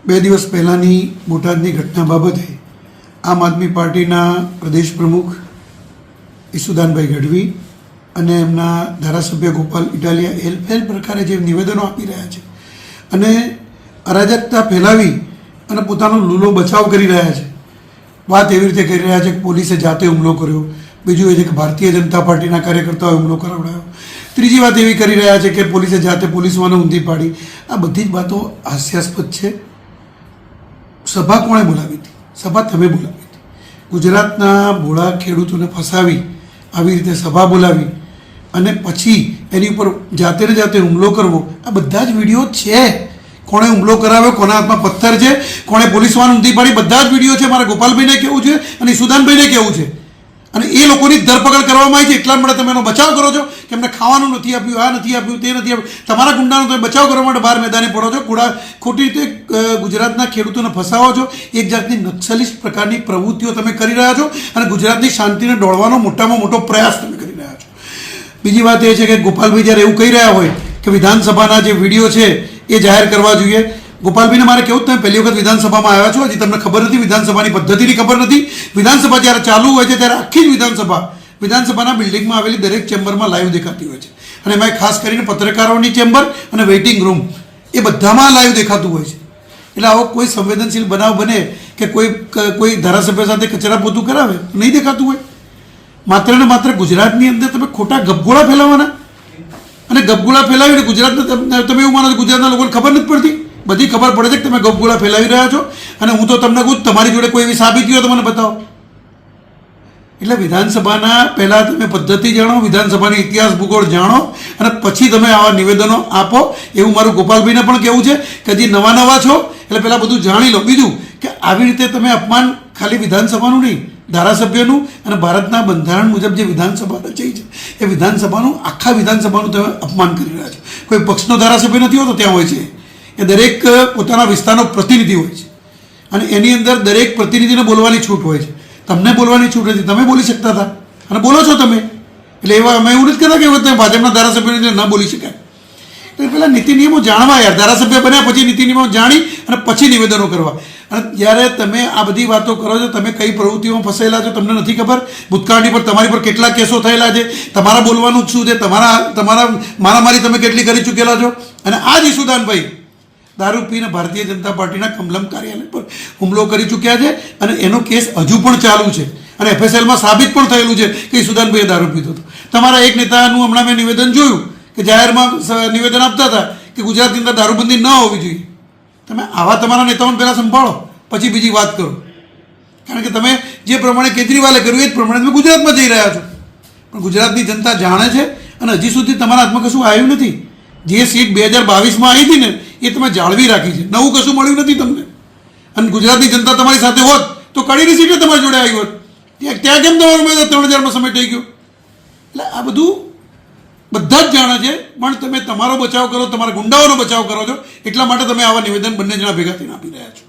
બે દિવસ પહેલાંની બોટાદની ઘટના બાબતે આમ આદમી પાર્ટીના પ્રદેશ પ્રમુખ ઈસુદાનભાઈ ગઢવી અને એમના ધારાસભ્ય ગોપાલ ઇટાલિયા એલ પ્રકારે જે નિવેદનો આપી રહ્યા છે અને અરાજકતા ફેલાવી અને પોતાનો લૂલો બચાવ કરી રહ્યા છે. વાત એવી રીતે કરી રહ્યા છે કે પોલીસે જાતે હુમલો કર્યો, બીજું એ છે કે ભારતીય જનતા પાર્ટીના કાર્યકર્તાઓએ હુમલો કરાવડાયો, ત્રીજી વાત એવી કરી રહ્યા છે કે પોલીસે જાતે પોલીસવાળાને ઊંધી પાડી. આ બધી જ વાતો હાસ્યાસ્પદ છે. સભા કોણે બોલાવી હતી? સભા તમે બોલાવી હતી. ગુજરાતના ભોળા ખેડૂતોને ફસાવી આવી રીતે સભા બોલાવી અને પછી એની ઉપર જાતે ને જાતે હુમલો કરવો, આ બધા જ વિડીયો છે. કોણે હુમલો કરાવ્યો, કોના હાથમાં પથ્થર છે, કોણે પોલીસવાળાને ઊંધી પાડી, બધા જ વિડીયો છે. મારા ગોપાલભાઈને કહેવું છે અને સુદાનભાઈને કહેવું છે. અને એ લોકોની ધરપકડ કરવામાં આવી છે. એટલા માટે તમે એનો બચાવ કરો છો કે એમને ખાવાનું નથી આપ્યું, આ નથી આપ્યું, તે નથી આપ્યું. તમારા ગુંડાનો તમે બચાવ કરવા માટે બહાર મેદાને પડો છો. ખોટી રીતે ગુજરાતના ખેડૂતોને ફસાવો છો. એક જાતની નક્સલિસ્ટ પ્રકારની પ્રવૃત્તિઓ તમે કરી રહ્યા છો અને ગુજરાતની શાંતિને ડોળવાનો મોટામાં મોટો પ્રયાસ તમે કરી રહ્યા છો. બીજી વાત એ છે કે ગોપાલભાઈ જ્યારે એવું કહી રહ્યા હોય કે વિધાનસભાના જે વિડીયો છે એ જાહેર કરવા જોઈએ. ગોપાલભાઈને મારે કેવું, તમે પહેલી વખત વિધાનસભામાં આવ્યા છો, હજી તમને ખબર નથી, વિધાનસભાની પદ્ધતિની ખબર નથી. વિધાનસભા જ્યારે ચાલુ હોય છે ત્યારે આખી જ વિધાનસભાના બિલ્ડિંગમાં આવેલી દરેક ચેમ્બરમાં લાઈવ દેખાતી હોય છે. અને એમાં ખાસ કરીને પત્રકારોની ચેમ્બર અને વેઇટિંગ રૂમ એ બધામાં લાઈવ દેખાતું હોય છે. એટલે આવો કોઈ સંવેદનશીલ બનાવ બને કે કોઈ ધારાસભ્ય સાથે કચરા પોતું કરાવે નહીં દેખાતું હોય. માત્ર ને માત્ર ગુજરાતની અંદર તમે ખોટા ગપગોળા ફેલાવવાના અને ગપગોળા ફેલાવીને ગુજરાતના તમે એવું માનો છો ગુજરાતના લોકોને ખબર નથી પડતી? બધી ખબર પડે છે કે તમે ગપગોળા ફેલાવી રહ્યા છો. અને હું તો તમને કહું, તમારી જોડે કોઈ એવી સાબિતી હોય તો મને બતાવો. એટલે વિધાનસભાના પહેલાં તમે પદ્ધતિ જાણો, વિધાનસભાનો ઇતિહાસ ભૂગોળ જાણો અને પછી તમે આવા નિવેદનો આપો. એવું મારું ગોપાલભાઈને પણ કહેવું છે કે હજી નવા છો એટલે પહેલાં બધું જાણી લો. બીજું કે આવી રીતે તમે અપમાન ખાલી વિધાનસભાનું નહીં, ધારાસભ્યનું અને ભારતના બંધારણ મુજબ જે વિધાનસભા રચાઈ છે એ વિધાનસભાનું, આખા વિધાનસભાનું તમે અપમાન કરી રહ્યા છો. કોઈ પક્ષનો ધારાસભ્ય નથી હોતો, ત્યાં હોય છે એ દરેક પોતાના વિસ્તારનો પ્રતિનિધિ હોય છે અને એની અંદર દરેક પ્રતિનિધિને બોલવાની છૂટ હોય છે. તમને બોલવાની છૂટ નથી, તમે બોલી શકતા હતા અને બોલો છો તમે. એટલે એવા અમે એવું નથી કહેતા કે તમે ભાજપના ધારાસભ્યોને ન બોલી શકાય. એટલે પહેલાં નીતિ નિયમો જાણવા યાર. ધારાસભ્ય બન્યા પછી નીતિ નિયમો જાણી અને પછી નિવેદનો કરવા. અને જ્યારે તમે આ બધી વાતો કરો છો, તમે કઈ પ્રવૃત્તિઓમાં ફસાયેલા છો તમને નથી ખબર. ભૂતકાળની પર તમારી પર કેટલા કેસો થયેલા છે, તમારા બોલવાનું શું છે, તમારા મારામારી તમે કેટલી કરી ચૂકેલા છો. અને આ જ ઈસુદાનભાઈ દારૂ પીને ભારતીય જનતા પાર્ટીના કમલમ કાર્યાલય પર હુમલો કરી ચૂક્યા છે અને એનો કેસ હજુ પણ ચાલુ છે અને FSLમાં સાબિત પણ થયેલું છે કે ઈસુદાનભાઈએ દારૂ પીધો હતો. તમારા એક નેતાનું હમણાં મેં નિવેદન જોયું કે જાહેરમાં નિવેદન આપતા હતા કે ગુજરાતની અંદર દારૂબંધી ન હોવી જોઈએ. તમે આવા તમારા નેતાઓને પહેલાં સંભાળો, પછી બીજી વાત કરો. કારણ કે તમે જે પ્રમાણે કેજરીવાલે કર્યું એ જ પ્રમાણે તમે ગુજરાતમાં જઈ રહ્યા છો. પણ ગુજરાતની જનતા જાણે છે અને હજી સુધી તમારા હાથમાં કશું આવ્યું નથી. જે સીટ 2022માં આવી હતી ને એ તમે જાળવી રાખી છે. નવું કશું મળ્યું નથી તમને. અને ગુજરાતની જનતા તમારી સાથે હોત તો કડીની સીટે તમારી જોડે આવી હોત. ત્યાં કેમ તમારું 3000માં સમય થઈ ગયો? એટલે આ બધું બધા જ જાણે છે, પણ તમે તમારો બચાવ કરો, તમારા ગુંડાઓનો બચાવ કરો છો. એટલા માટે તમે આવા નિવેદન બંને જણા ભેગા થઈને આપી રહ્યા છો.